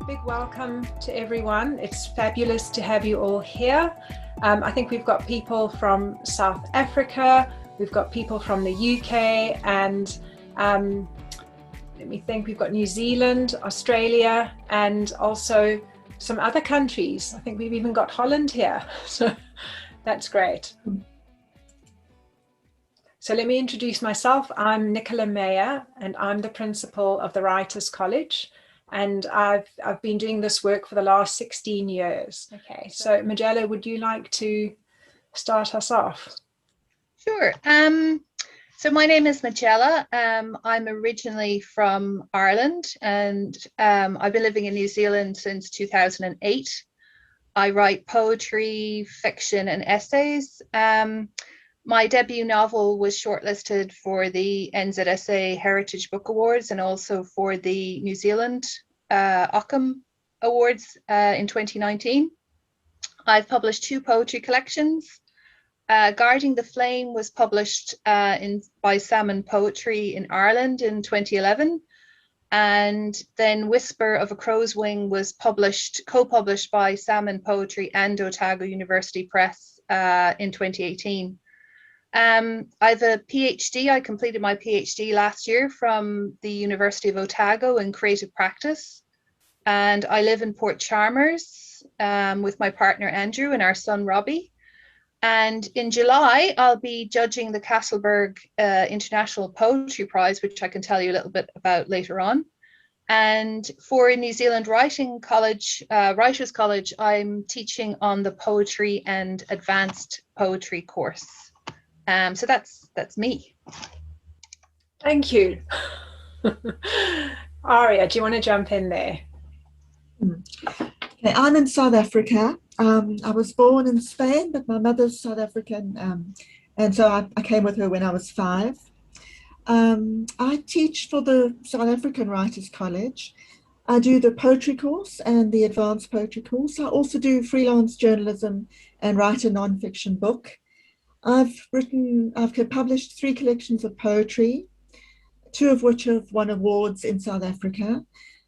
big welcome to everyone. It's fabulous to have you all here. I think we've got people from South Africa, we've got people from the UK, and let me think, we've got New Zealand, Australia, and also some other countries. I think we've even got Holland here, so that's great. So let me introduce myself. I'm Nicola Meyer, and I'm the principal of the Writers' College. And I've been doing this work for the last 16 years. Okay, so Majella, would you like to start us off? Sure. So my name is Majella. I'm originally from Ireland, and I've been living in New Zealand since 2008. I write poetry, fiction, and essays. My debut novel was shortlisted for the NZSA Heritage Book Awards and also for the New Zealand Ockham Awards in 2019. I've published 2 poetry collections. Guarding the Flame was published by Salmon Poetry in Ireland in 2011. And then Whisper of a Crow's Wing was co-published by Salmon Poetry and Otago University Press in 2018. I have a PhD. I completed my PhD last year from the University of Otago in creative practice. And I live in Port Chalmers with my partner Andrew and our son Robbie. And in July, I'll be judging the Castleberg International Poetry Prize, which I can tell you a little bit about later on. And for New Zealand Writers College, I'm teaching on the Poetry and Advanced Poetry course. So that's me. Thank you. Arja, do you want to jump in there? Okay, I'm in South Africa. I was born in Spain, but my mother's South African, and so I came with her when I was 5. I teach for the South African Writers College. I do the poetry course and the advanced poetry course. I also do freelance journalism and write a non-fiction book. I've published 3 collections of poetry, 2 of which have won awards in South Africa.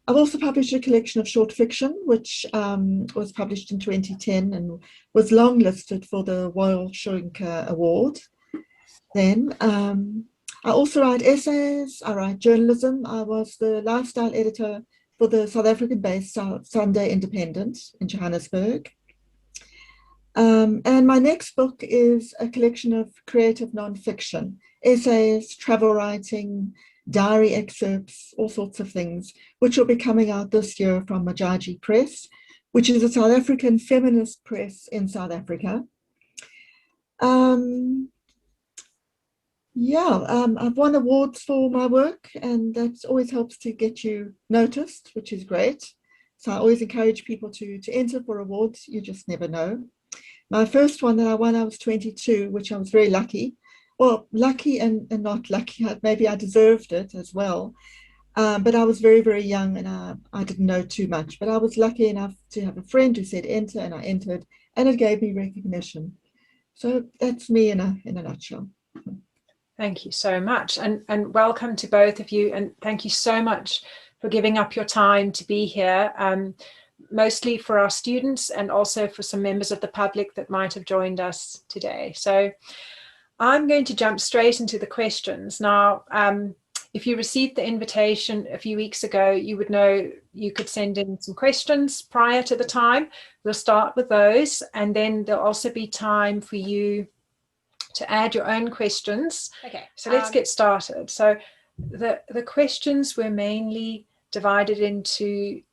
I've also published a collection of short fiction, which was published in 2010 and was longlisted for the Royal Shoinka Award. Then I also write essays, I write journalism. I was the lifestyle editor for the South African-based Sunday Independent in Johannesburg. And my next book is a collection of creative non-fiction, essays, travel writing, diary excerpts, all sorts of things, which will be coming out this year from Majella Press, which is a South African feminist press in South Africa. I've won awards for my work, and that always helps to get you noticed, which is great. So I always encourage people to enter for awards. You just never know. My first one that I won, I was 22, which I was very lucky. Well, lucky and not lucky. Maybe I deserved it as well. But I was very, very young, and I didn't know too much. But I was lucky enough to have a friend who said enter, and I entered, and it gave me recognition. So that's me in a nutshell. Thank you so much, and welcome to both of you, and thank you so much for giving up your time to be here, mostly for our students and also for some members of the public that might have joined us today. So I'm going to jump straight into the questions. Now, if you received the invitation a few weeks ago, you would know you could send in some questions prior to the time. We'll start with those, and then there'll also be time for you to add your own questions. Okay, so let's get started. So the questions were mainly divided into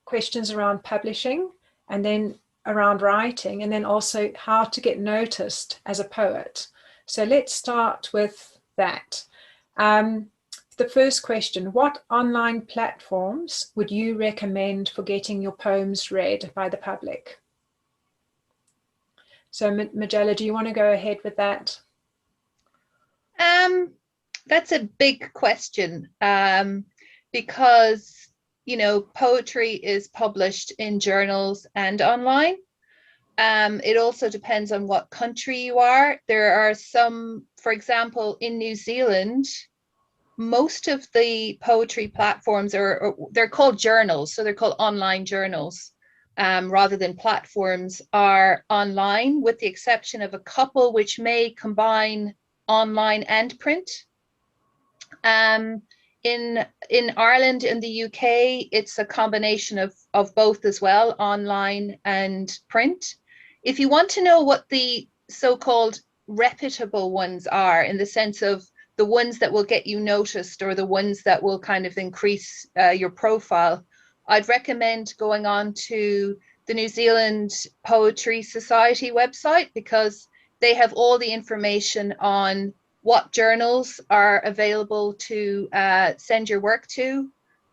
questions around publishing, and then around writing, and then also how to get noticed as a poet. So let's start with that. The first question: what online platforms would you recommend for getting your poems read by the public? So Majella, do you want to go ahead with that? That's a big question, because poetry is published in journals and online. It also depends on what country you are. There are some, for example, in New Zealand, most of the poetry platforms they're called journals, so they're called online journals rather than platforms, are online, with the exception of a couple which may combine online and print. In Ireland and the UK, it's a combination of both as well, online and print. If you want to know what the so-called reputable ones are, in the sense of the ones that will get you noticed or the ones that will kind of increase your profile, I'd recommend going on to the New Zealand Poetry Society website, because they have all the information on what journals are available to send your work to.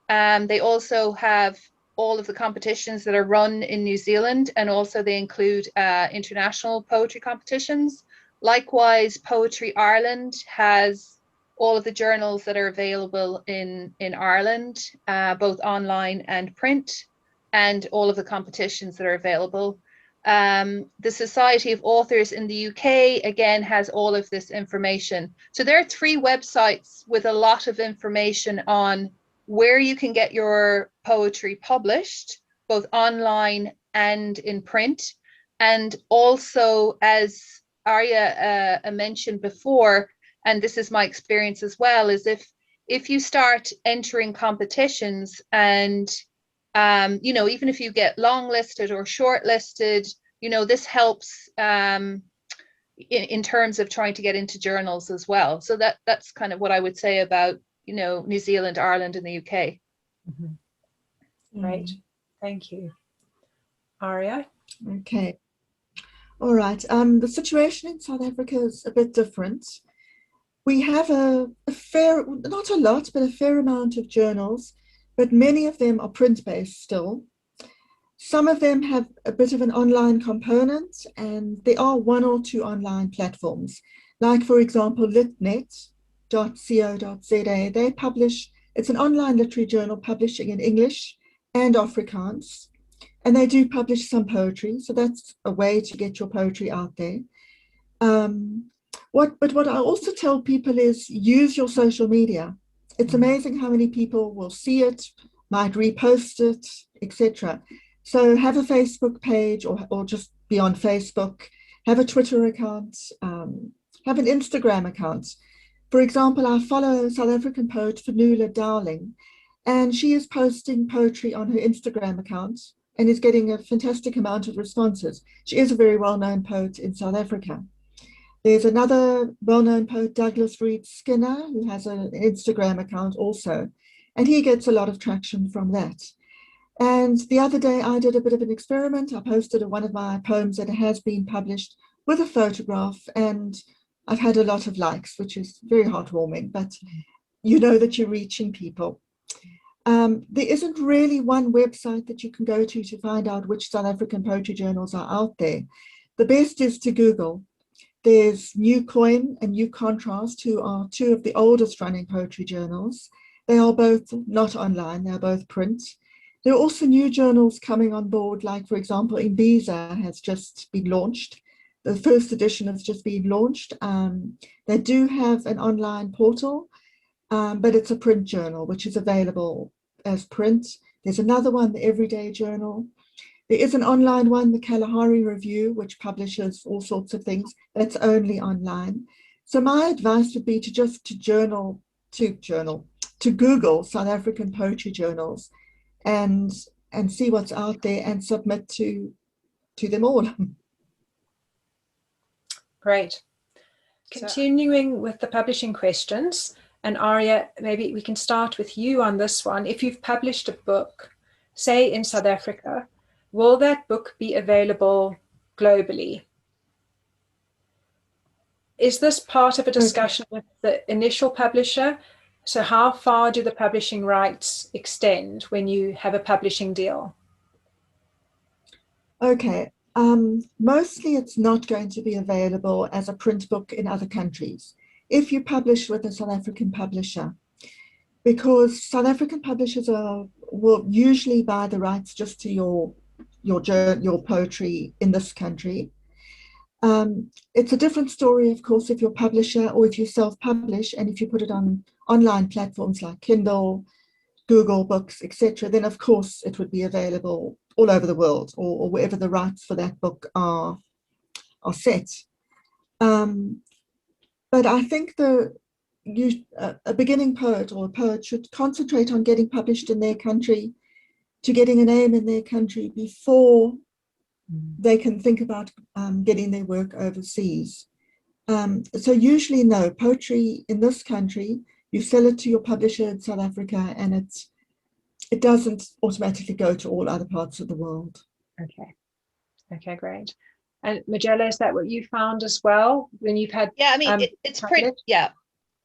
They also have all of the competitions that are run in New Zealand, and also they include international poetry competitions. Likewise, Poetry Ireland has all of the journals that are available in Ireland, both online and print, and all of the competitions that are available. The Society of Authors in the UK, again, has all of this information. So there are 3 websites with a lot of information on where you can get your poetry published, both online and in print. And also, as Arja mentioned before, and this is my experience as well, is if you start entering competitions and even if you get longlisted or shortlisted, this helps in terms of trying to get into journals as well. So that's kind of what I would say about, New Zealand, Ireland, and the UK. Mm-hmm. Great, thank you. Arja? Okay. All right. The situation in South Africa is a bit different. We have a fair, not a lot, but a fair amount of journals, but many of them are print-based still. Some of them have a bit of an online component, and there are 1 or 2 online platforms, like, for example, litnet.co.za. They publish, it's an online literary journal publishing in English and Afrikaans, and they do publish some poetry, so that's a way to get your poetry out there. But what I also tell people is use your social media. It's amazing how many people will see it, might repost it, etc. So have a Facebook page, or just be on Facebook, have a Twitter account, have an Instagram account. For example, I follow South African poet Fanula Dowling, and she is posting poetry on her Instagram account and is getting a fantastic amount of responses. She is a very well-known poet in South Africa. There's another well-known poet, Douglas Reed Skinner, who has an Instagram account also, and he gets a lot of traction from that. And the other day I did a bit of an experiment. I posted one of my poems that has been published with a photograph, and I've had a lot of likes, which is very heartwarming, but you know that you're reaching people. There isn't really one website that you can go to find out which South African poetry journals are out there. The best is to Google. There's New Coin and New Contrast, who are 2 of the oldest running poetry journals. They are both not online, they're both print. There are also new journals coming on board, like, for example, Imbiza has just been launched. The first edition has just been launched. They do have an online portal, but it's a print journal, which is available as print. There's another one, the Everyday Journal. There is an online one, the Kalahari Review, which publishes all sorts of things. That's only online. So my advice would be to Google South African poetry journals and see what's out there and submit to them all. Great. Continuing with the publishing questions, and Arja, maybe we can start with you on this one. If you've published a book, say in South Africa, will that book be available globally? Is this part of a discussion with the initial publisher? So how far do the publishing rights extend when you have a publishing deal? Okay, mostly it's not going to be available as a print book in other countries if you publish with a South African publisher, because South African publishers will usually buy the rights just to your poetry in this country. It's a different story, of course, if you're a publisher or if you self-publish, and if you put it on online platforms like Kindle, Google Books, etc., then of course it would be available all over the world, or wherever the rights for that book are set. But I think a beginning poet or a poet should concentrate on getting published in their country, to getting a name in their country before they can think about getting their work overseas. So usually, no, poetry in this country, you sell it to your publisher in South Africa, and it doesn't automatically go to all other parts of the world. Okay, great. And Majella, is that what you found as well when you've had? Yeah, I mean, it's pretty. Yeah,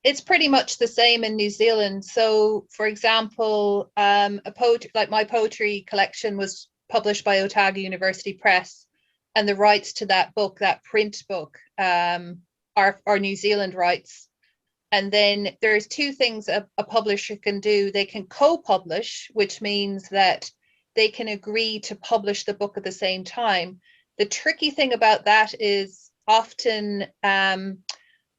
it's pretty much the same in New Zealand. So, for example, a poetry, like my poetry collection, was published by Otago University Press, and the rights to that book, that print book, are New Zealand rights. And then there's two things a publisher can do. They can co-publish, which means that they can agree to publish the book at the same time. The tricky thing about that is often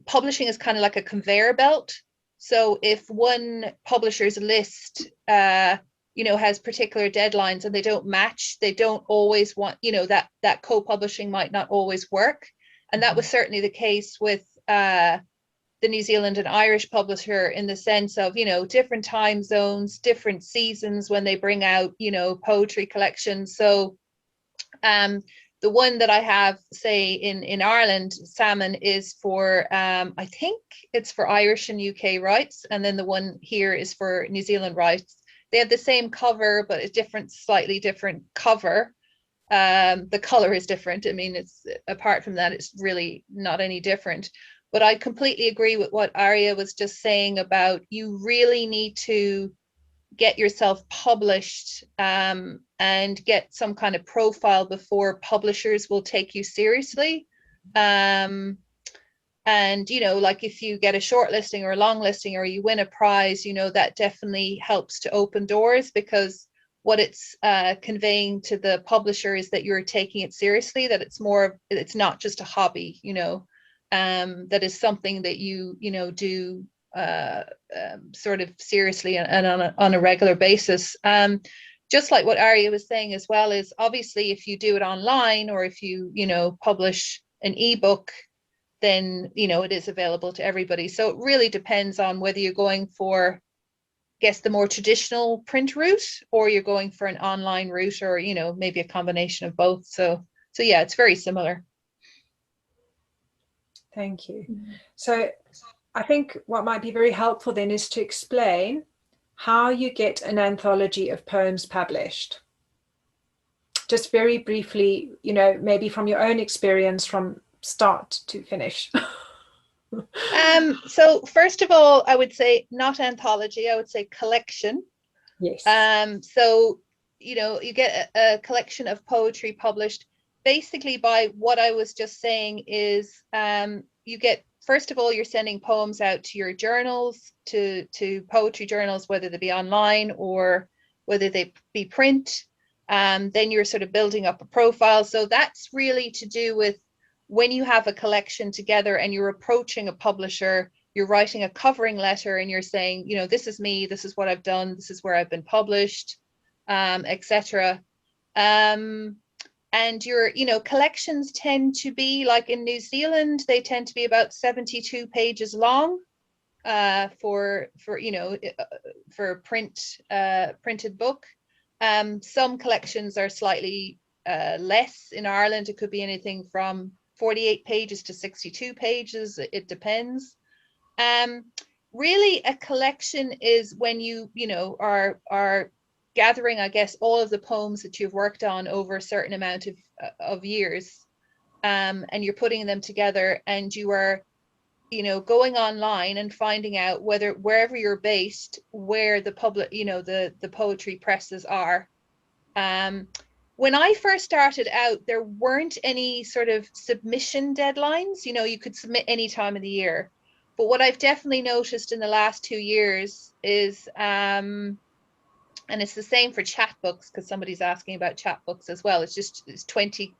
publishing is kind of like a conveyor belt. So if one publisher's list has particular deadlines and they don't match, they don't always want, that co-publishing might not always work. And that was certainly the case with the New Zealand and Irish publisher, in the sense of, different time zones, different seasons when they bring out, poetry collections. So the one that I have, say, in Ireland, Salmon, is for, I think it's for Irish and UK rights. And then the one here is for New Zealand rights. They have the same cover, but a slightly different cover. The color is different. I mean, it's, apart from that, it's really not any different. But I completely agree with what Arja was just saying about, you really need to get yourself published and get some kind of profile before publishers will take you seriously. And, like if you get a shortlisting or a long listing, or you win a prize, that definitely helps to open doors, because what it's conveying to the publisher is that you're taking it seriously, that it's not just a hobby, that is something that you do sort of seriously and on a regular basis. Just like what Arja was saying as well, is obviously if you do it online, or if you publish an ebook, then it is available to everybody. So it really depends on whether you're going for, I guess, the more traditional print route, or you're going for an online route, or maybe a combination of both. So yeah, it's very similar. Thank you. So I think what might be very helpful then is to explain how you get an anthology of poems published. Just very briefly, maybe from your own experience from start to finish. So first of all, I would say not anthology, I would say collection. Yes. So, you get a collection of poetry published. Basically, by what I was just saying is, you get, first of all, you're sending poems out to your journals, to poetry journals, whether they be online or whether they be print. Then you're sort of building up a profile. So that's really to do with when you have a collection together and you're approaching a publisher, you're writing a covering letter and you're saying, this is me, this is what I've done, this is where I've been published, etc. And your, collections tend to be, like in New Zealand, they tend to be about 72 pages long for a printed book. Some collections are slightly less. In Ireland, it could be anything from 48 pages to 62 pages. It depends. Really, a collection is when you are gathering, I guess, all of the poems that you've worked on over a certain amount of years, and you're putting them together, and you are, going online and finding out wherever you're based, where the public, the poetry presses are. When I first started out, there weren't any sort of submission deadlines. You could submit any time of the year. But what I've definitely noticed in the last 2 years is, and it's the same for chat books, because somebody's asking about chat books as well. It's 20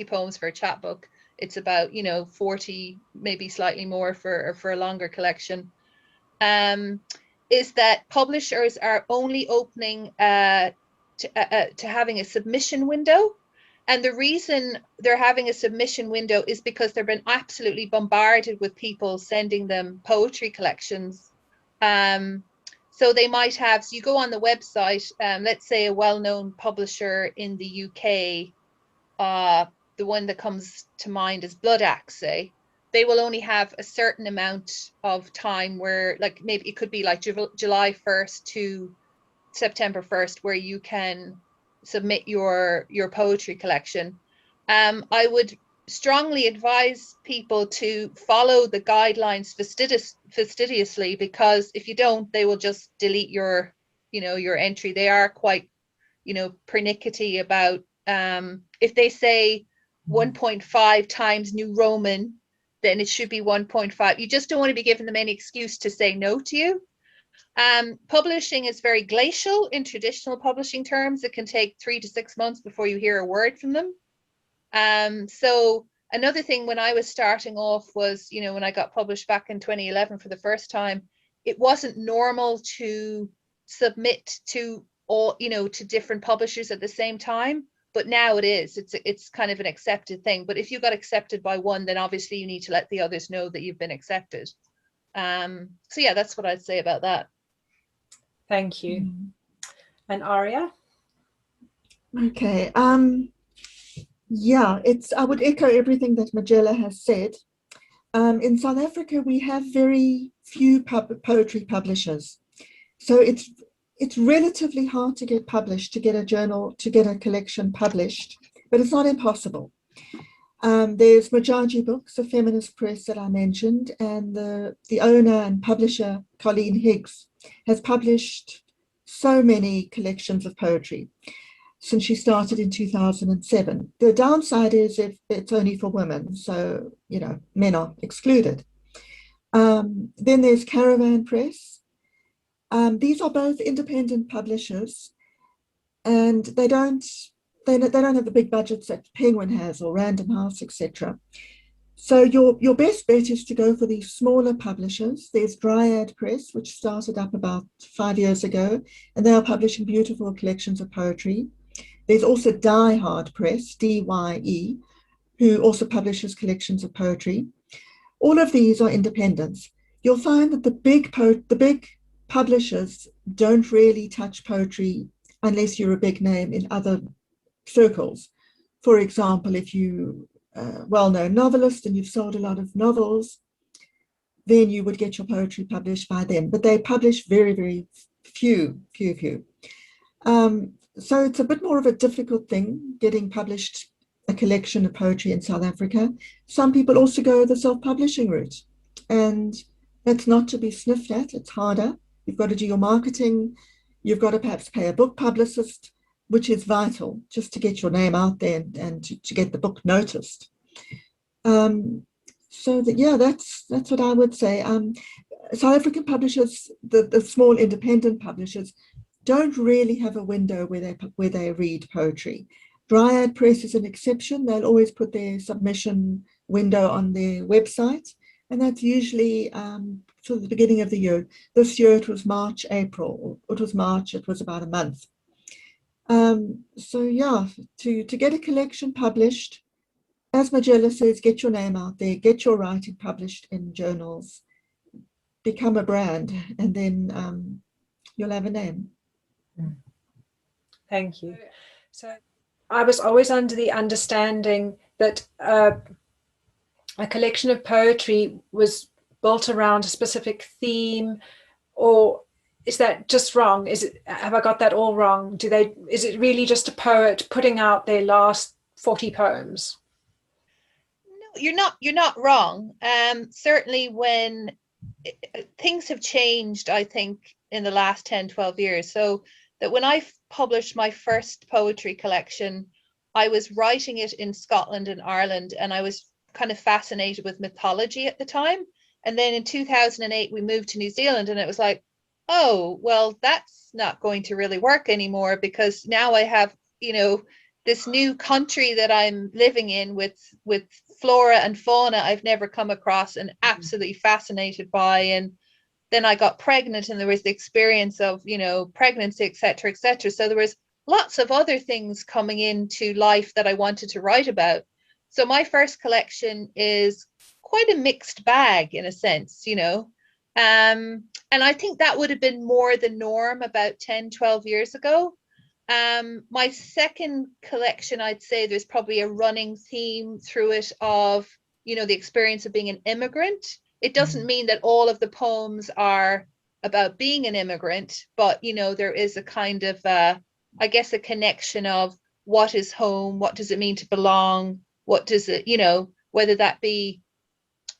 poems for a chat book. it's about, you know, 40, maybe slightly more for a longer collection, is that publishers are only opening to having a submission window. And the reason they're having a submission window is because they've been absolutely bombarded with people sending them poetry collections. So they might have, so you go on the website, let's say a well-known publisher in the UK, the one that comes to mind is Blood Axe, say. They will only have a certain amount of time where, like, maybe it could be like July 1st to September 1st, where you can submit your poetry collection. I would strongly advise people to follow the guidelines fastidiously, because if you don't, they will just delete your, you know, your entry. They are quite, you know, pernickety about, if they say 1.5 times New Roman, then it should be 1.5. You just don't want to be giving them any excuse to say no to you. Publishing is very glacial in traditional publishing terms. It can take 3 to 6 months before you hear a word from them. So another thing when I was starting off was, you know, when I got published back in 2011 for the first time, it wasn't normal to submit to all, you know, to different publishers at the same time. But now it is. It's kind of an accepted thing. But if you got accepted by one, then obviously you need to let the others know that you've been accepted. So yeah, that's what I'd say about that. Thank you. And Arja? Okay. Yeah, I would echo everything that Majella has said. In South Africa, we have very few poetry publishers. So it's relatively hard to get published, to get a journal, to get a collection published, but it's not impossible. There's Majella Books, a feminist press that I mentioned, and the owner and publisher, Colleen Higgs, has published so many collections of poetry since she started in 2007. The downside is if it's only for women, so, you know, men are excluded. Then there's Caravan Press. These are both independent publishers, and they don't have the big budgets that Penguin has or Random House, etc. So your best bet is to go for these smaller publishers. There's Dryad Press, which started up about 5 years ago, and they are publishing beautiful collections of poetry. There's also Die Hard Press, DYE, who also publishes collections of poetry. All of these are independents. You'll find that the big publishers don't really touch poetry unless you're a big name in other circles. For example, if you are a well-known novelist and you've sold a lot of novels, then you would get your poetry published by them. But they publish very, very few. So it's a bit more of a difficult thing getting published a collection of poetry in South Africa. Some people also go the self-publishing route, and that's not to be sniffed at. It's harder. You've got to do your marketing. You've got to perhaps pay a book publicist, which is vital just to get your name out there and to get the book noticed. So that's what I would say. South African publishers, the small independent publishers, don't really have a window where they read poetry. Dryad Press is an exception. They'll always put their submission window on their website, and that's usually sort of the beginning of the year. This year it was March, April. It was March. It was about a month. So yeah, to get a collection published, as Majella says, get your name out there, get your writing published in journals, become a brand, and then you'll have a name. Thank you. So I was always under the understanding that a collection of poetry was built around a specific theme, or is that just wrong? Have I got that all wrong? Is it really just a poet putting out their last 40 poems? No, you're not wrong. Certainly when things have changed, I think, in the last 10, 12 years. So that when I published my first poetry collection, I was writing it in Scotland and Ireland, and I was kind of fascinated with mythology at the time. And then in 2008, we moved to New Zealand, and it was like, oh, well, that's not going to really work anymore, because now I have, you know, this new country that I'm living in with flora and fauna I've never come across and absolutely fascinated by. And then I got pregnant, and there was the experience of, you know, pregnancy, etc., etc. So there was lots of other things coming into life that I wanted to write about. So my first collection is quite a mixed bag in a sense, you know. And I think that would have been more the norm about 10, 12 years ago. My second collection, I'd say there's probably a running theme through it of, you know, the experience of being an immigrant. It doesn't mean that all of the poems are about being an immigrant, but, you know, there is a kind of, I guess, a connection of what is home, what does it mean to belong, what does it, you know, whether that be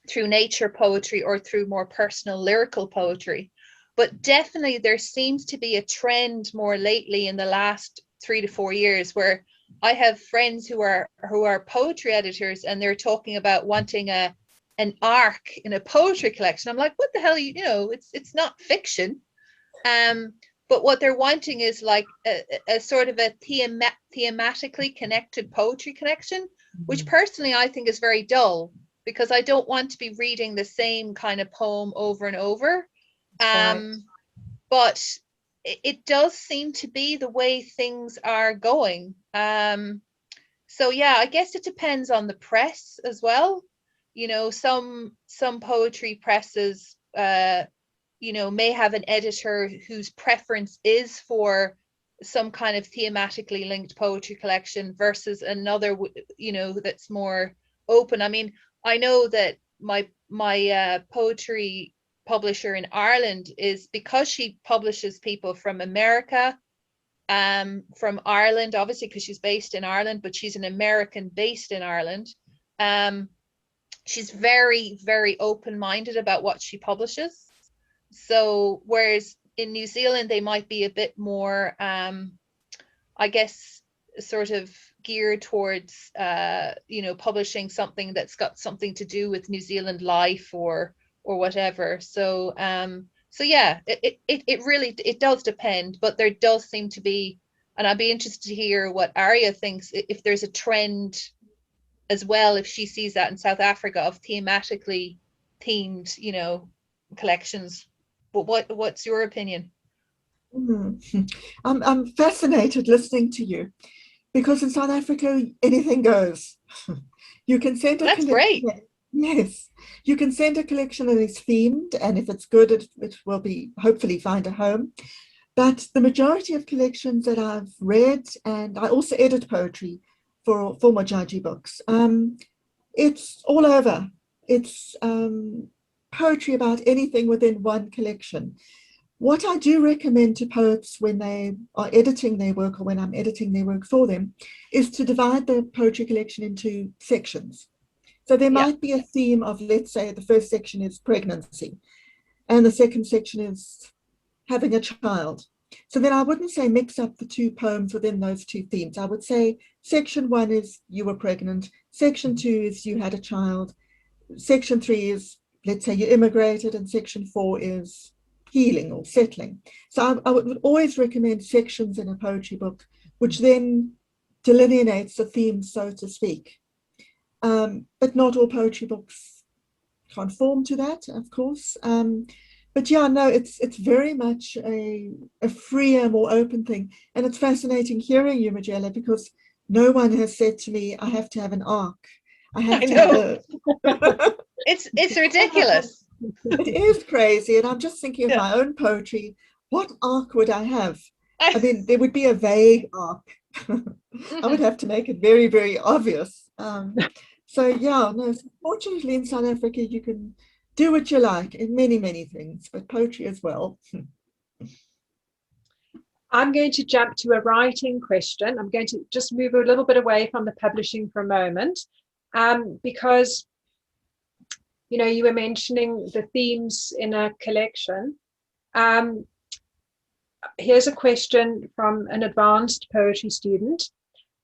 through nature poetry or through more personal lyrical poetry. But definitely there seems to be a trend more lately in the last 3 to 4 years where I have friends who are poetry editors, and they're talking about wanting an arc in a poetry collection. I'm like, what the hell, you know, it's not fiction. But what they're wanting is like a sort of a thematically connected poetry collection, which personally I think is very dull, because I don't want to be reading the same kind of poem over and over. But it does seem to be the way things are going. So yeah, I guess it depends on the press as well. You know, some poetry presses, you know, may have an editor whose preference is for some kind of thematically linked poetry collection versus another, you know, that's more open. I mean, I know that my poetry publisher in Ireland is, because she publishes people from America, from Ireland, obviously, because she's based in Ireland, but she's an American based in Ireland. She's very, very open-minded about what she publishes. So whereas in New Zealand, they might be a bit more, I guess, sort of geared towards, you know, publishing something that's got something to do with New Zealand life or whatever. So so yeah, it really, it does depend, but there does seem to be, and I'd be interested to hear what Arja thinks, if there's a trend as well, if she sees that in South Africa, of thematically themed, you know, collections. But what's your opinion? I'm fascinated listening to you, because in South Africa anything goes. You can send a That's collection. great. Yes, you can send a collection that is themed, and if it's good, it will be hopefully find a home. But the majority of collections that I've read, and I also edit poetry for Mojaji books, it's all over. It's poetry about anything within one collection. What I do recommend to poets when they are editing their work, or when I'm editing their work for them, is to divide the poetry collection into sections. So there might be a theme of, let's say, the first section is pregnancy, and the second section is having a child. So then I wouldn't say mix up the two poems within those two themes. I would say section 1 is you were pregnant, section 2 is you had a child, section 3 is, let's say, you immigrated, and section 4 is healing or settling. So I would always recommend sections in a poetry book, which then delineates the theme, so to speak. But not all poetry books conform to that, of course. But yeah, no, it's very much a freer, more open thing. And it's fascinating hearing you, Majella, because no one has said to me, I have to have an arc. I have to have a... It's ridiculous. It is crazy. And I'm just thinking of my own poetry. What arc would I have? I mean, there would be a vague arc. I would have to make it very, very obvious. So yeah, no, fortunately in South Africa, you can do what you like in many, many things, but poetry as well. I'm going to jump to a writing question. I'm going to just move a little bit away from the publishing for a moment, because, you know, you were mentioning the themes in a collection. Here's a question from an advanced poetry student.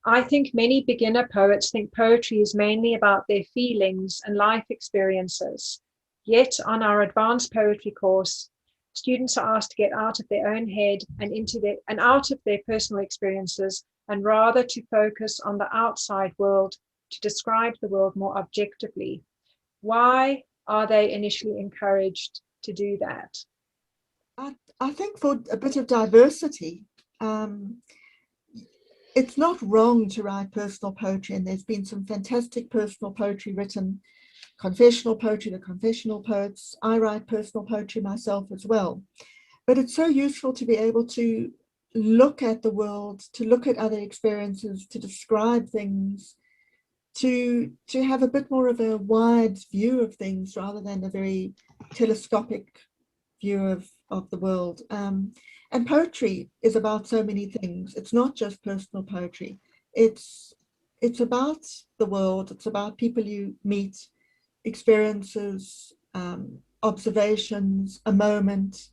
I think many beginner poets think poetry is mainly about their feelings and life experiences. Yet on our advanced poetry course, students are asked to get out of their own head and out of their personal experiences, and rather to focus on the outside world to describe the world more objectively. Why are they initially encouraged to do that? I think for a bit of diversity, it's not wrong to write personal poetry, and there's been some fantastic personal poetry written, confessional poetry, the confessional poets. I write personal poetry myself as well. But it's so useful to be able to look at the world, to look at other experiences, to describe things, to have a bit more of a wide view of things rather than a very telescopic view of the world. And poetry is about so many things. It's not just personal poetry. It's about the world. It's about people you meet, experiences, observations, a moment.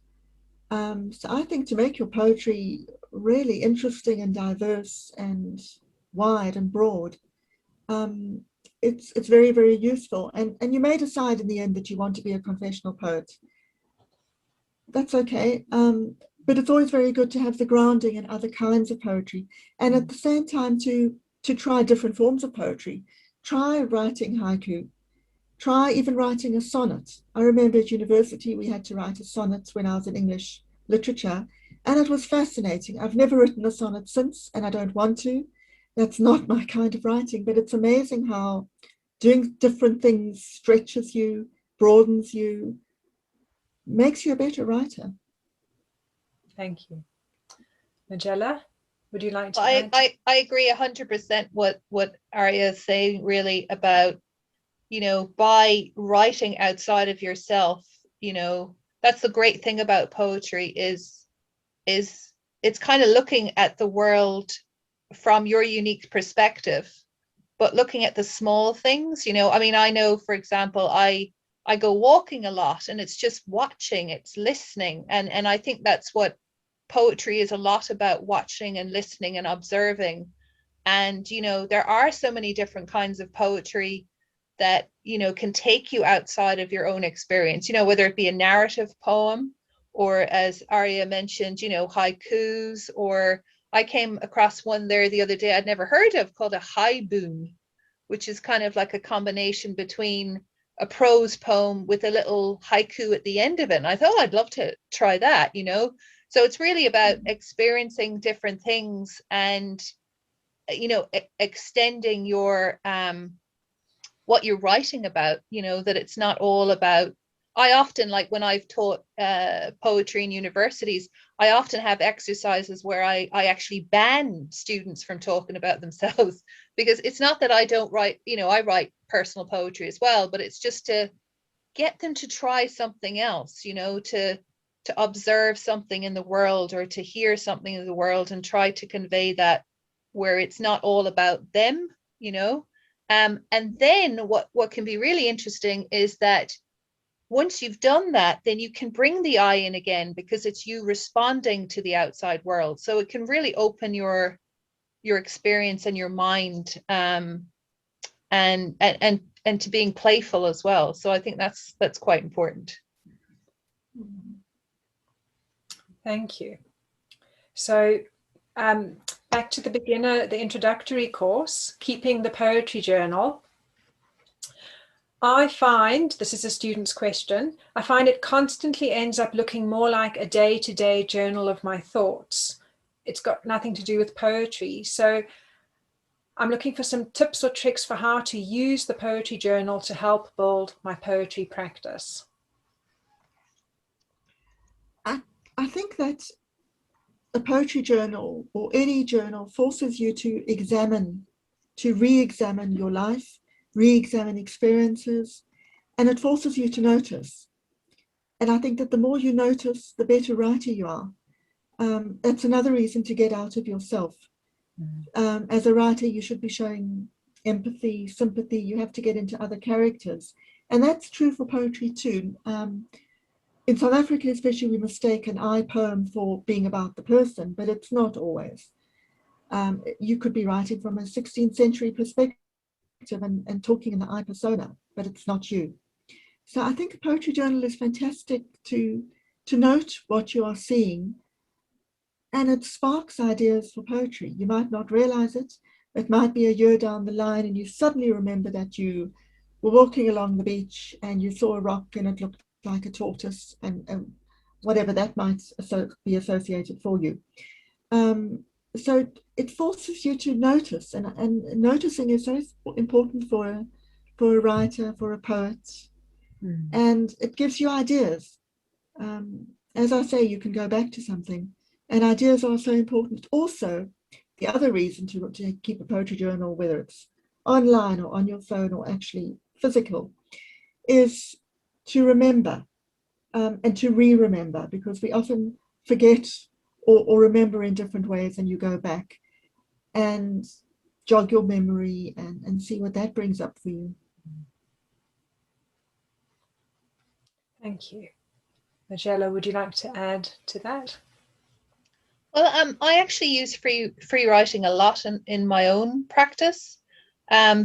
So I think to make your poetry really interesting and diverse and wide and broad, it's very, very useful. And you may decide in the end that you want to be a confessional poet. That's okay. But it's always very good to have the grounding in other kinds of poetry. And at the same time to try different forms of poetry. Try writing haiku. Try even writing a sonnet. I remember at university we had to write a sonnet when I was in English literature, and it was fascinating. I've never written a sonnet since, and I don't want to. That's not my kind of writing, but it's amazing how doing different things stretches you, broadens you, makes you a better writer. Thank you. Majella, would you like to I agree 100% what Arja is saying, really, about, you know, by writing outside of yourself, you know, that's the great thing about poetry is it's kind of looking at the world from your unique perspective, but looking at the small things, you know. I mean, I know, for example, I go walking a lot, and it's just watching, it's listening. And I think that's what poetry is a lot about, watching and listening and observing. And, you know, there are so many different kinds of poetry that, you know, can take you outside of your own experience, you know, whether it be a narrative poem, or, as Arja mentioned, you know, haikus, or I came across one there the other day I'd never heard of called a haiboon, which is kind of like a combination between a prose poem with a little haiku at the end of it. And I thought, oh, I'd love to try that, you know. So it's really about experiencing different things and, you know, extending your what you're writing about, you know, that it's not all about. I often, like when I've taught poetry in universities, I often have exercises where I actually ban students from talking about themselves, because it's not that I don't write, you know, I write personal poetry as well, but it's just to get them to try something else, you know, to observe something in the world, or to hear something in the world, and try to convey that where it's not all about them, you know. And then what can be really interesting is that once you've done that, then you can bring the I in again, because it's you responding to the outside world. So it can really open your experience and your mind, and to being playful as well. So I think that's quite important. Thank you. So back to the beginner, the introductory course, Keeping the Poetry Journal. I find, this is a student's question, I find it constantly ends up looking more like a day-to-day journal of my thoughts. It's got nothing to do with poetry. So I'm looking for some tips or tricks for how to use the poetry journal to help build my poetry practice. I think that a poetry journal, or any journal, forces you to re-examine your life, re-examine experiences, and it forces you to notice. And I think that the more you notice, the better writer you are. That's another reason to get out of yourself. As a writer, you should be showing empathy, sympathy. You have to get into other characters. And that's true for poetry too. In South Africa, especially, we mistake an I poem for being about the person, but it's not always. You could be writing from a 16th century perspective and talking in the I persona, but it's not you. So I think a poetry journal is fantastic to note what you are seeing, and it sparks ideas for poetry. You might not realize it, It might be a year down the line and you suddenly remember that you were walking along the beach and you saw a rock and it looked like a tortoise, and whatever that might be associated for you. So it forces you to notice, and noticing is so important for a writer, for a poet, and it gives you ideas. As I say, you can go back to something, and ideas are so important. Also, the other reason to keep a poetry journal, whether it's online or on your phone or actually physical, is to remember and to re-remember, because we often forget or remember in different ways, and you go back and jog your memory and see what that brings up for you. Thank you. Majella, would you like to add to that? Well, I actually use free writing a lot in my own practice,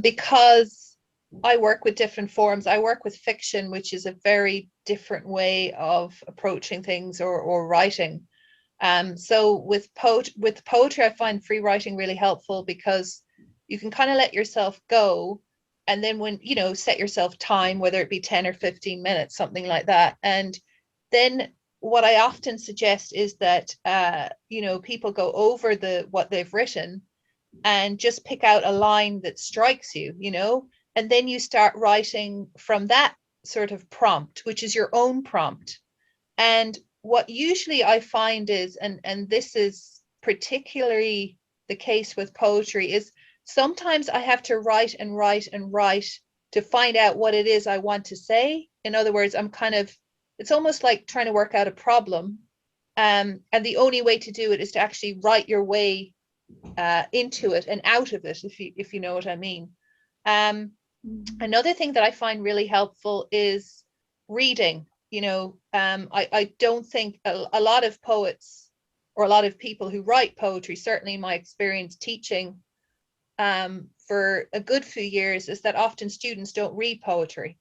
because I work with different forms. I work with fiction, which is a very different way of approaching things or writing. So with poetry, I find free writing really helpful because you can kind of let yourself go, and then when set yourself time, whether it be 10 or 15 minutes, something like that. And then what I often suggest is that people go over what they've written and just pick out a line that strikes you, and then you start writing from that sort of prompt, which is your own prompt. And what usually I find is, and this is particularly the case with poetry, is sometimes I have to write and write and write to find out what it is I want to say. In other words, it's almost like trying to work out a problem. And the only way to do it is to actually write your way into it and out of it, if you know what I mean. Another thing that I find really helpful is reading. I don't think a lot of poets or a lot of people who write poetry, certainly in my experience teaching for a good few years, is that often students don't read poetry.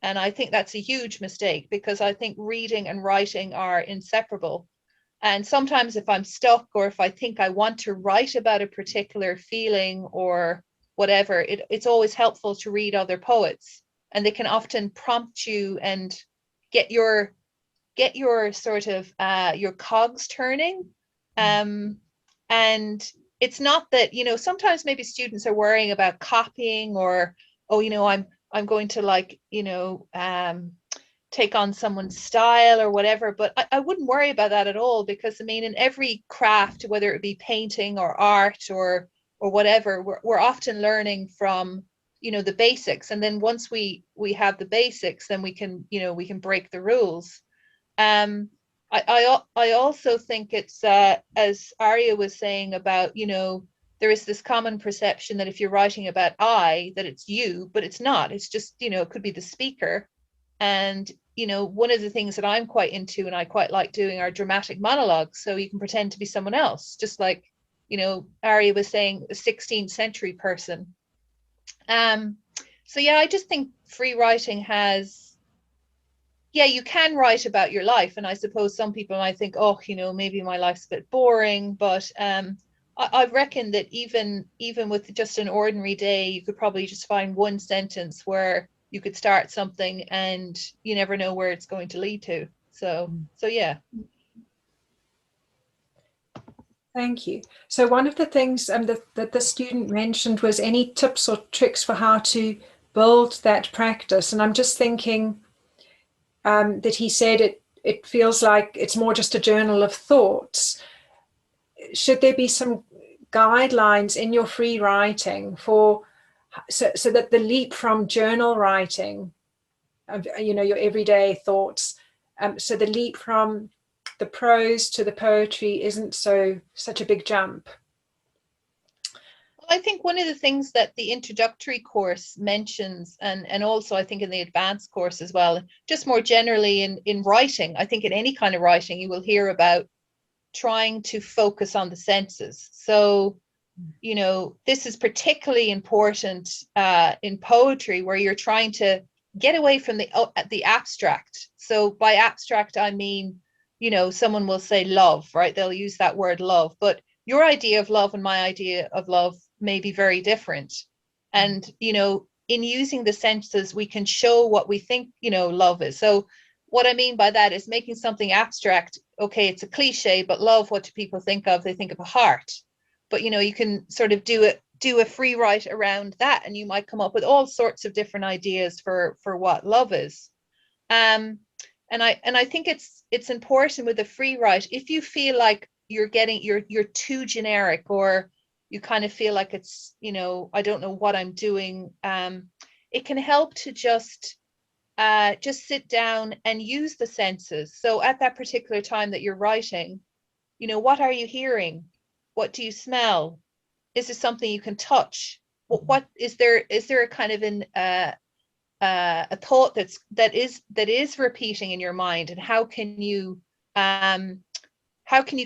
And I think that's a huge mistake, because I think reading and writing are inseparable. And sometimes if I'm stuck, or if I think I want to write about a particular feeling or whatever, it's always helpful to read other poets, and they can often prompt you and get your sort of your cogs turning. And it's not that, sometimes maybe students are worrying about copying, or I'm going to take on someone's style or whatever, but I wouldn't worry about that at all, because in every craft, whether it be painting or art or whatever, we're often learning from the basics, and then once we have the basics, then we can break the rules. I also think it's as Arja was saying about there is this common perception that if you're writing about that it's you, but it's not. It's just it could be the speaker. And one of the things that I'm quite into and I quite like doing are dramatic monologues, so you can pretend to be someone else, just like Arja was saying, a 16th century person. So yeah, I just think free writing has, you can write about your life, and I suppose some people might think, maybe my life's a bit boring, but I reckon that even with just an ordinary day, you could probably just find one sentence where you could start something, and you never know where it's going to lead to. So yeah. Thank you. So one of the things that the student mentioned was any tips or tricks for how to build that practice. And I'm just thinking that he said it feels like it's more just a journal of thoughts. Should there be some guidelines in your free writing so that the leap from journal writing, your everyday thoughts, so the leap from the prose to the poetry isn't such a big jump? Well, I think one of the things that the introductory course mentions, and also I think in the advanced course as well, just more generally in writing, I think in any kind of writing, you will hear about trying to focus on the senses. So, this is particularly important in poetry, where you're trying to get away from the abstract. So by abstract, I mean, someone will say love, right? They'll use that word love, but your idea of love and my idea of love may be very different. And, you know, in using the senses, we can show what we think, you know, love is. So what I mean by that is making something abstract. Okay, it's a cliche, but love, what do people think of? They think of a heart. But, you know, you can sort of do a free write around that, and you might come up with all sorts of different ideas for what love is. And I think it's important with a free write, if you feel like you're too generic, or you kind of feel like it's, you know, I don't know what I'm doing, it can help to just sit down and use the senses. So at that particular time that you're writing, you know, what are you hearing? What do you smell? Is there something you can touch? What is there a kind of a thought that is repeating in your mind, and how can you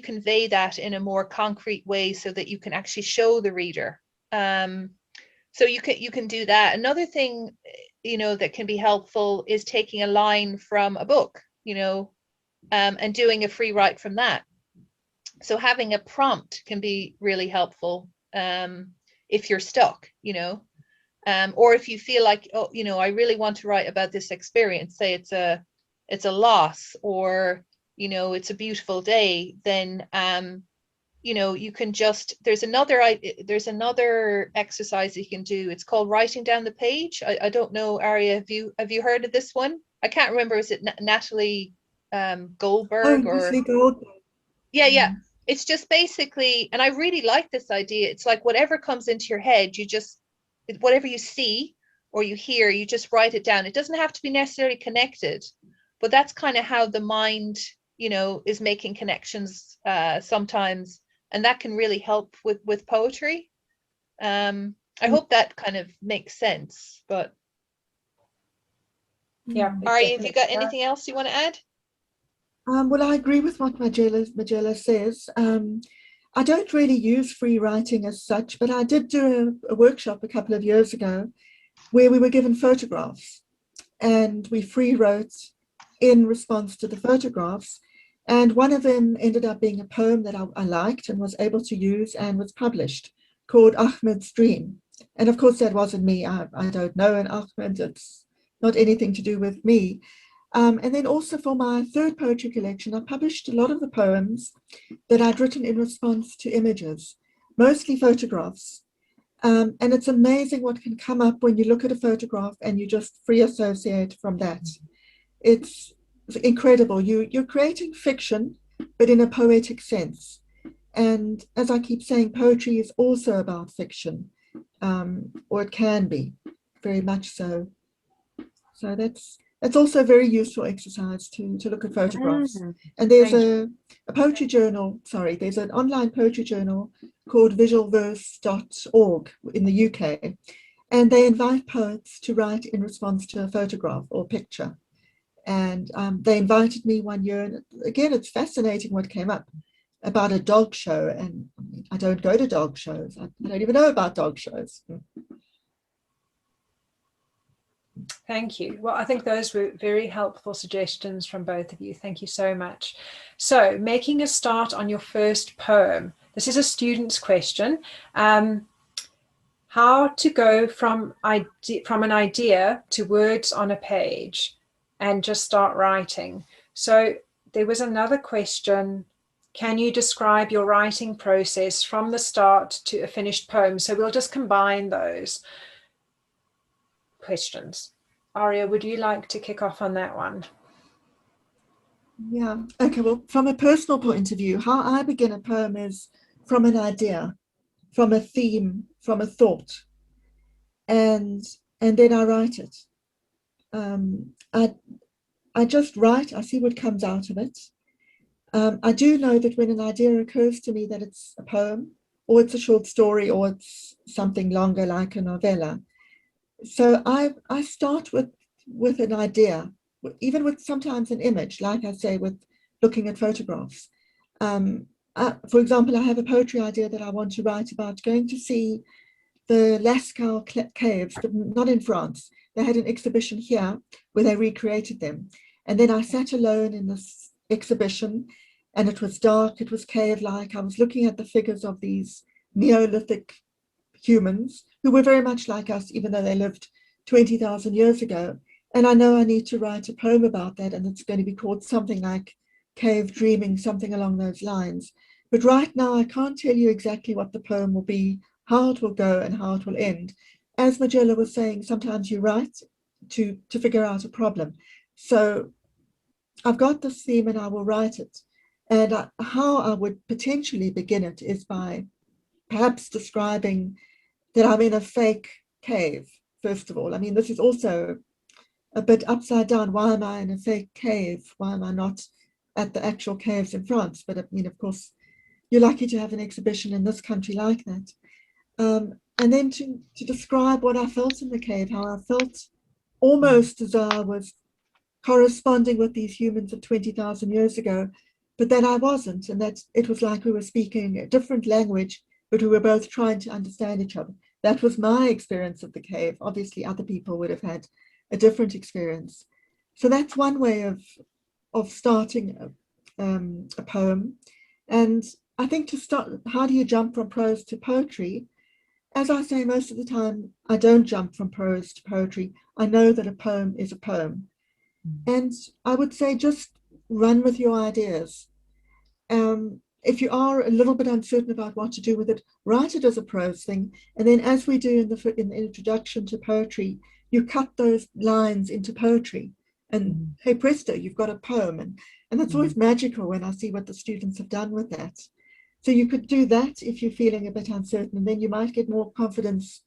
convey that in a more concrete way so that you can actually show the reader? So you can do that. Another thing, you know, that can be helpful is taking a line from a book, you know, and doing a free write from that. So having a prompt can be really helpful if you're stuck, you know, or if you feel like, oh, you know, I really want to write about this experience, say it's a loss, or, you know, it's a beautiful day, then you know, you can just, there's another exercise that you can do. It's called writing down the page. I don't know, Arja, have you heard of this one? I can't remember, is it Natalie Goldberg, or Natalie Goldberg. yeah. It's just basically, and I really like this idea, it's like whatever comes into your head, you just, whatever you see or you hear, you just write it down. It doesn't have to be necessarily connected, but that's kind of how the mind, you know, is making connections sometimes, and that can really help with poetry. I hope that kind of makes sense. But Yeah, Arja, have you got anything else you want to add? Well, I agree with what Majella says. I don't really use free writing as such, but I did do a workshop a couple of years ago where we were given photographs, and we free wrote in response to the photographs. And one of them ended up being a poem that I liked and was able to use, and was published, called Ahmed's Dream. And of course, that wasn't me. I don't know an Ahmed. It's not anything to do with me. And then also for my third poetry collection, I published a lot of the poems that I'd written in response to images, mostly photographs. And it's amazing what can come up when you look at a photograph and you just free associate from that. It's incredible. You're creating fiction, but in a poetic sense. And as I keep saying, poetry is also about fiction, or it can be, very much so. So that's also a very useful exercise to look at photographs. And there's a poetry journal, there's an online poetry journal called visualverse.org in the UK. And they invite poets to write in response to a photograph or picture. And they invited me one year, and again, it's fascinating what came up about a dog show. And I don't go to dog shows. I don't even know about dog shows. Thank you. Well, I think those were very helpful suggestions from both of you. Thank you so much. So, making a start on your first poem. This is a student's question. How to go from an idea to words on a page and just start writing. So there was another question. Can you describe your writing process from the start to a finished poem? So we'll just combine those questions. Arja, would you like to kick off on that one? Yeah, okay, well, from a personal point of view, how I begin a poem is from an idea, from a theme, from a thought, and then I write it. I just write, I see what comes out of it. I do know that when an idea occurs to me that it's a poem, or it's a short story, or it's something longer like a novella. So I start with an idea, even with sometimes an image, like I say, with looking at photographs. For example, I have a poetry idea that I want to write about going to see the Lascaux caves, not in France. They had an exhibition here where they recreated them. And then I sat alone in this exhibition, and it was dark, it was cave-like. I was looking at the figures of these Neolithic humans who were very much like us, even though they lived 20,000 years ago. And I know I need to write a poem about that, and it's going to be called something like Cave Dreaming, something along those lines. But right now, I can't tell you exactly what the poem will be, how it will go, and how it will end. As Majella was saying, sometimes you write to figure out a problem. So I've got this theme and I will write it. And how I would potentially begin it is by perhaps describing that I'm in a fake cave, first of all. I mean, this is also a bit upside down. Why am I in a fake cave? Why am I not at the actual caves in France? But I mean, of course, you're lucky to have an exhibition in this country like that. And then to describe what I felt in the cave, how I felt almost as though I was corresponding with these humans of 20,000 years ago, but that I wasn't, and that it was like we were speaking a different language, but we were both trying to understand each other. That was my experience of the cave. Obviously, other people would have had a different experience. So that's one way of starting a poem. And I think to start, how do you jump from prose to poetry? As I say, most of the time, I don't jump from prose to poetry. I know that a poem is a poem. And I would say just run with your ideas. If you are a little bit uncertain about what to do with it, write it as a prose thing. And then as we do in the introduction to poetry, you cut those lines into poetry. And hey presto, you've got a poem. And that's always magical when I see what the students have done with that. So you could do that if you're feeling a bit uncertain, and then you might get more confidence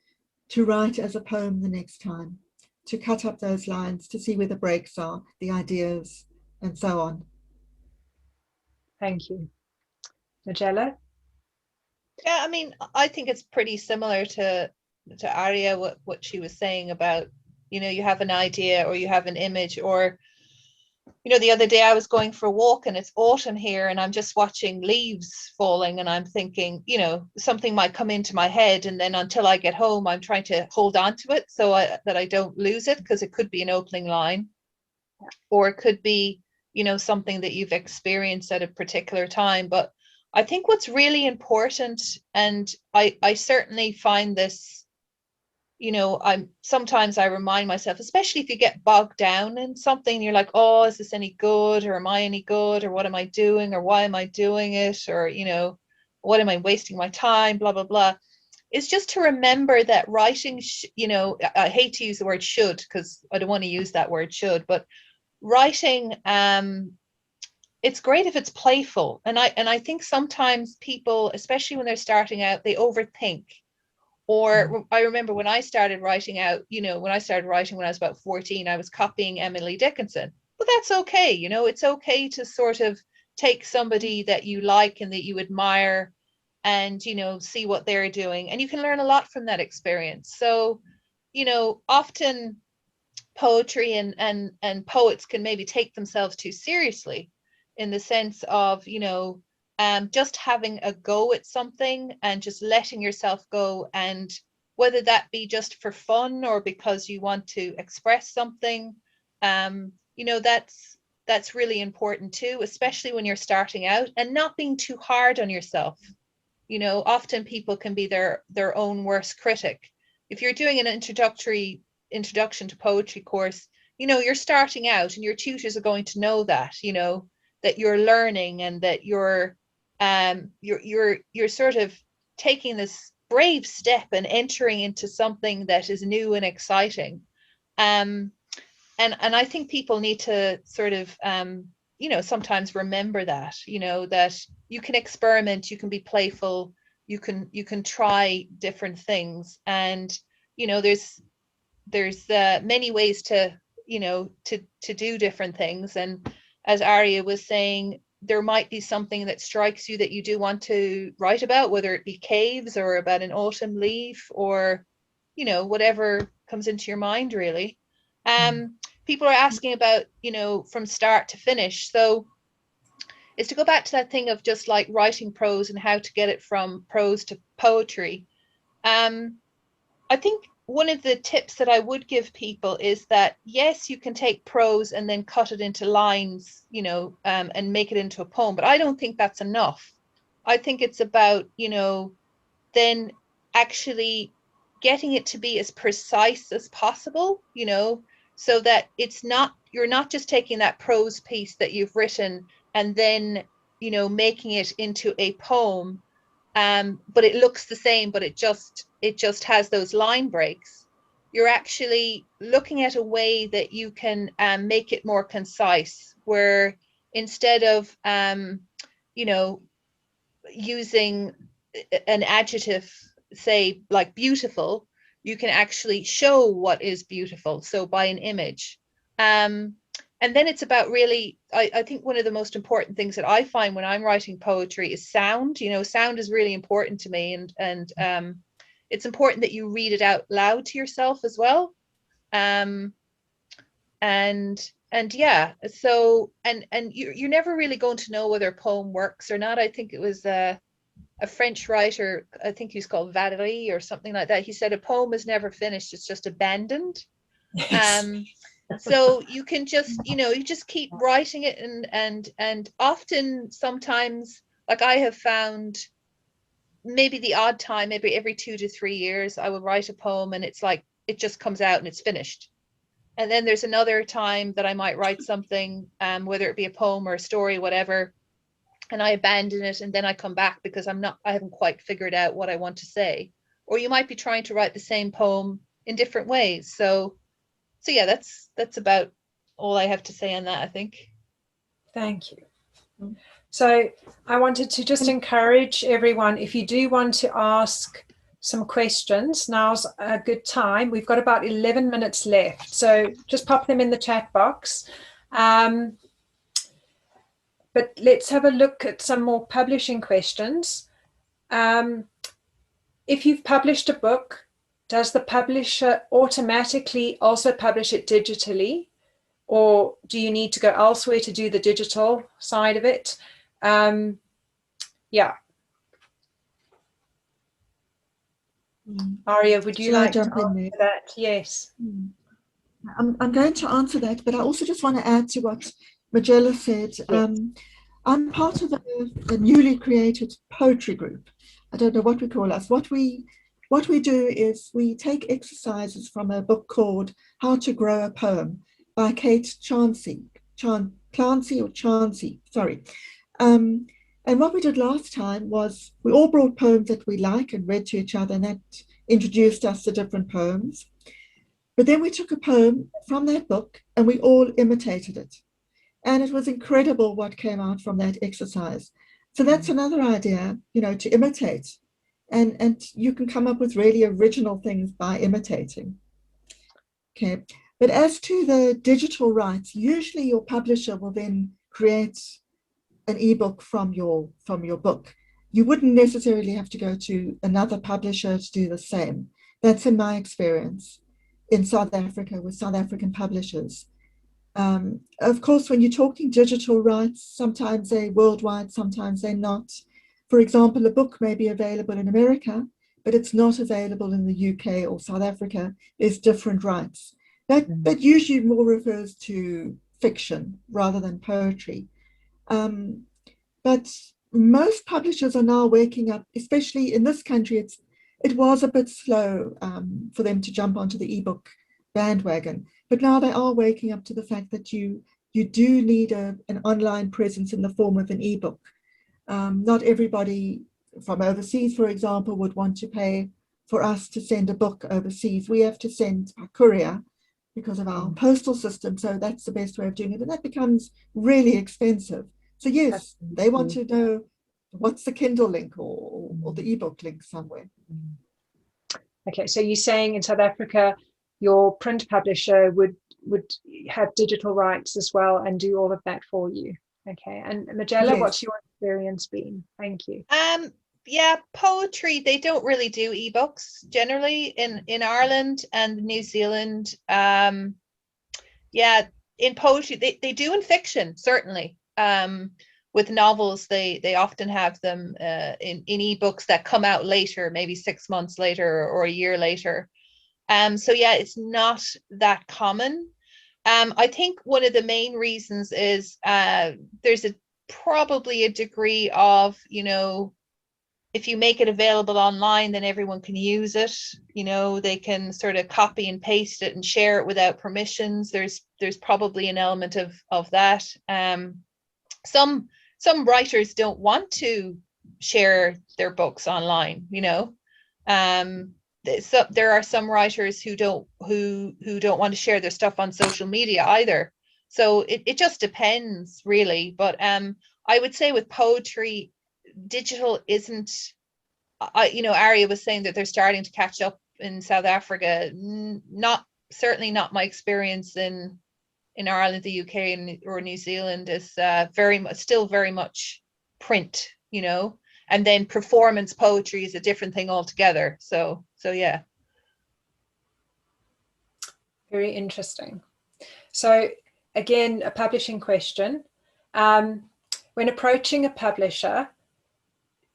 to write as a poem the next time, to cut up those lines, to see where the breaks are, the ideas, and so on. Thank you. Majella? Yeah, I mean, I think it's pretty similar to Arja, what she was saying about, you know, you have an idea or you have an image, or, you know, the other day I was going for a walk and it's autumn here and I'm just watching leaves falling and I'm thinking, you know, something might come into my head, and then until I get home, I'm trying to hold on to it so that I don't lose it, because it could be an opening line, or it could be, you know, something that you've experienced at a particular time. But I think what's really important, and I certainly find this, you know, sometimes I remind myself, especially if you get bogged down in something, you're like, oh, is this any good, or am I any good, or what am I doing, or why am I doing it, or, you know, what am I wasting my time, blah blah blah. It's just to remember that writing, you know, I hate to use the word should, because I don't want to use that word should, but writing, it's great if it's playful. And I think sometimes people, especially when they're starting out, they overthink. Or I remember when I started writing out, you know, when I started writing when I was about 14, I was copying Emily Dickinson. But that's okay, you know, it's okay to sort of take somebody that you like and that you admire and, you know, see what they're doing. And you can learn a lot from that experience. So, you know, often poetry and poets can maybe take themselves too seriously, in the sense of, you know, just having a go at something and just letting yourself go, and whether that be just for fun or because you want to express something, you know, that's really important too, especially when you're starting out, and not being too hard on yourself. You know, often people can be their own worst critic. If you're doing an introduction to poetry course, you know, you're starting out and your tutors are going to know that, you know, that you're learning and that you're sort of taking this brave step and entering into something that is new and exciting. And I think people need to sort of you know, sometimes remember that, you know, that you can experiment, you can be playful, you can try different things, and, you know, there's many ways to, you know, to do different things. And as Arja was saying, there might be something that strikes you that you do want to write about, whether it be caves or about an autumn leaf, or, you know, whatever comes into your mind, really. People are asking about, you know, from start to finish. So it's to go back to that thing of just like writing prose and how to get it from prose to poetry. I think one of the tips that I would give people is that, yes, you can take prose and then cut it into lines, you know, and make it into a poem, but I don't think that's enough. I think it's about, you know, then actually getting it to be as precise as possible, you know, so that it's not, you're not just taking that prose piece that you've written and then, you know, making it into a poem, but it looks the same, but it just has those line breaks. You're actually looking at a way that you can make it more concise, where instead of you know, using an adjective, say like beautiful, you can actually show what is beautiful, so by an image. And then it's about really, I think one of the most important things that I find when I'm writing poetry is sound. You know, sound is really important to me, and it's important that you read it out loud to yourself as well. And yeah, so and you're never really going to know whether a poem works or not. I think it was a French writer, I think he's called Valéry or something like that. He said a poem is never finished, it's just abandoned. Yes. So you can just, you know, you just keep writing it, and often sometimes, like I have found, maybe the odd time, maybe every 2 to 3 years, I will write a poem and it's like it just comes out and it's finished. And then there's another time that I might write something, whether it be a poem or a story, whatever, and I abandon it, and then I come back because I haven't quite figured out what I want to say. Or you might be trying to write the same poem in different ways. So yeah, that's about all I have to say on that, I think. Thank you. So I wanted to just encourage everyone, if you do want to ask some questions, now's a good time. We've got about 11 minutes left, so just pop them in the chat box. But let's have a look at some more publishing questions. If you've published a book, does the publisher automatically also publish it digitally? Or do you need to go elsewhere to do the digital side of it? Yeah. Arja, would you like to answer that? Yes. I'm going to answer that, but I also just want to add to what Majella said. Yes. I'm part of a newly created poetry group. I don't know what we call us. What we do is we take exercises from a book called How to Grow a Poem by Kate Clancy, sorry. And what we did last time was we all brought poems that we like and read to each other, and that introduced us to different poems. But then we took a poem from that book and we all imitated it. And it was incredible what came out from that exercise. So that's another idea, you know, to imitate. And you can come up with really original things by imitating. Okay. But as to the digital rights, usually your publisher will then create an ebook from your book. You wouldn't necessarily have to go to another publisher to do the same. That's in my experience in South Africa with South African publishers. Of course, when you're talking digital rights, sometimes they're worldwide, sometimes they're not. For example, a book may be available in America, but it's not available in the UK or South Africa. There's different rights. That usually more refers to fiction rather than poetry. But most publishers are now waking up, especially in this country. It was a bit slow for them to jump onto the ebook bandwagon, but now they are waking up to the fact that you do need an online presence in the form of an ebook. Not everybody from overseas, for example, would want to pay for us to send a book overseas. We have to send by courier because of our postal system, so that's the best way of doing it, and that becomes really expensive. So yes, they want to know what's the Kindle link or the ebook link somewhere. Okay, so you're saying in South Africa, your print publisher would have digital rights as well and do all of that for you. Okay, and Majella, yes. What's your experience been? Thank you. Yeah, poetry, they don't really do ebooks generally in Ireland and New Zealand. Yeah, in poetry, they do in fiction, certainly. With novels, they often have them in ebooks that come out later, maybe 6 months later or a year later. So yeah, it's not that common. I think one of the main reasons is there's probably a degree of, you know, if you make it available online, then everyone can use it. You know, they can sort of copy and paste it and share it without permissions. There's probably an element of that. Some writers don't want to share their books online, you know. So there are some writers who don't want to share their stuff on social media either. So it just depends, really. But I would say with poetry, digital isn't, you know, Arja was saying that they're starting to catch up in South Africa. Certainly not my experience in Ireland, the UK, or New Zealand. Is still very much print, you know, and then performance poetry is a different thing altogether. So yeah. Very interesting. So again, a publishing question. When approaching a publisher,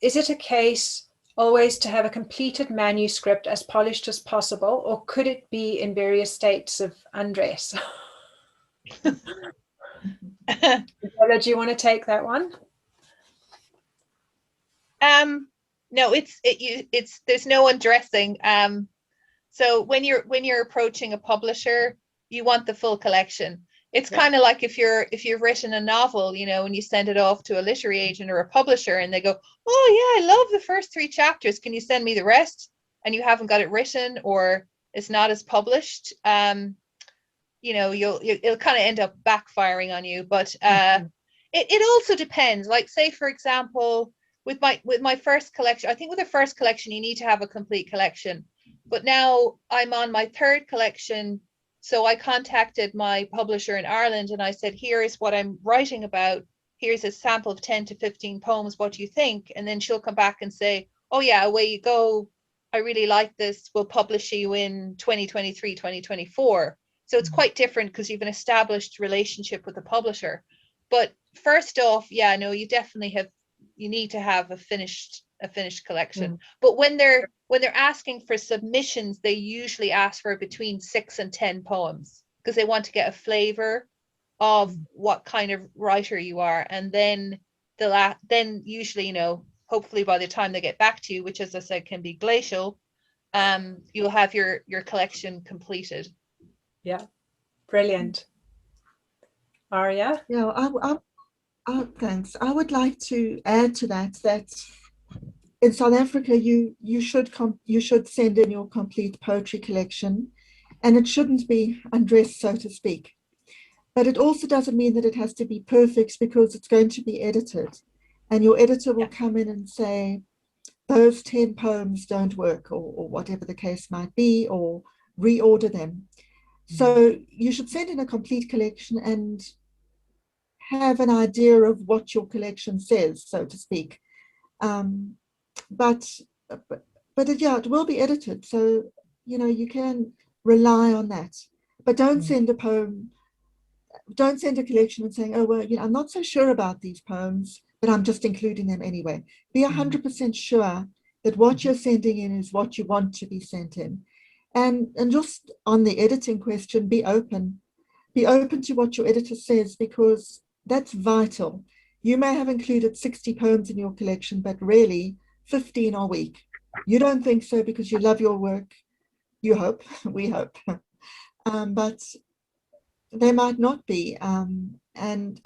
is it a case always to have a completed manuscript as polished as possible, or could it be in various states of undress? Majella, do you want to take that one? No, there's no undressing. So when you're approaching a publisher, you want the full collection. It's kind of like if you've written a novel, you know, and you send it off to a literary agent or a publisher, and they go, "Oh yeah, I love the first 3 chapters. Can you send me the rest?" And you haven't got it written, or it's not as published. You know, it'll kind of end up backfiring on you. But it also depends. Like, say for example, with my first collection, I think with the first collection you need to have a complete collection. But now I'm on my 3rd collection. So I contacted my publisher in Ireland and I said, here is what I'm writing about. Here's a sample of 10 to 15 poems. What do you think? And then she'll come back and say, oh yeah, away you go. I really like this. We'll publish you in 2023, 2024. So it's quite different because you've an established relationship with the publisher. But first off, yeah, no, you need to have a finished collection. But when they're asking for submissions, they usually ask for between 6 and 10 poems because they want to get a flavor of what kind of writer you are. And then then usually, you know, hopefully by the time they get back to you, which as I said can be glacial, you'll have your collection completed. Yeah, brilliant. Arja? Yeah, thanks. I would like to add to that in South Africa, you should send in your complete poetry collection, and it shouldn't be undressed, so to speak. But it also doesn't mean that it has to be perfect, because it's going to be edited, and your editor will come in and say, those 10 poems don't work, or whatever the case might be, or reorder them. So you should send in a complete collection and have an idea of what your collection says, so to speak. But it will be edited, so you know you can rely on that. But don't send a collection and saying, oh well, you know, I'm not so sure about these poems, but I'm just including them anyway. Be 100% sure that what you're sending in is what you want to be sent in. And just on the editing question, be open to what your editor says, because that's vital. You may have included 60 poems in your collection, but really 15 are weak. You don't think so because you love your work. You hope, we hope. But they might not be. And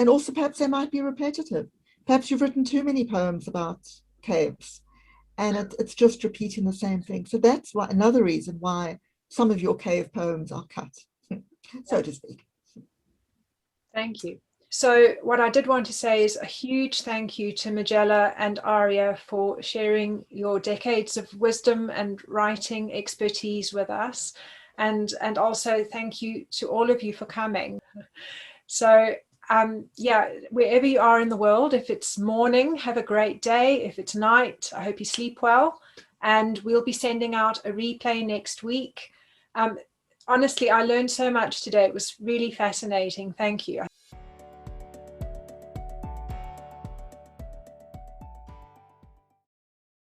also perhaps they might be repetitive. Perhaps you've written too many poems about caves, and it's just repeating the same thing. So that's another reason why some of your cave poems are cut, so to speak. Thank you. So what I did want to say is a huge thank you to Majella and Arja for sharing your decades of wisdom and writing expertise with us. And also thank you to all of you for coming. So yeah, wherever you are in the world, if it's morning, have a great day. If it's night, I hope you sleep well. And we'll be sending out a replay next week. Honestly, I learned so much today. It was really fascinating. Thank you.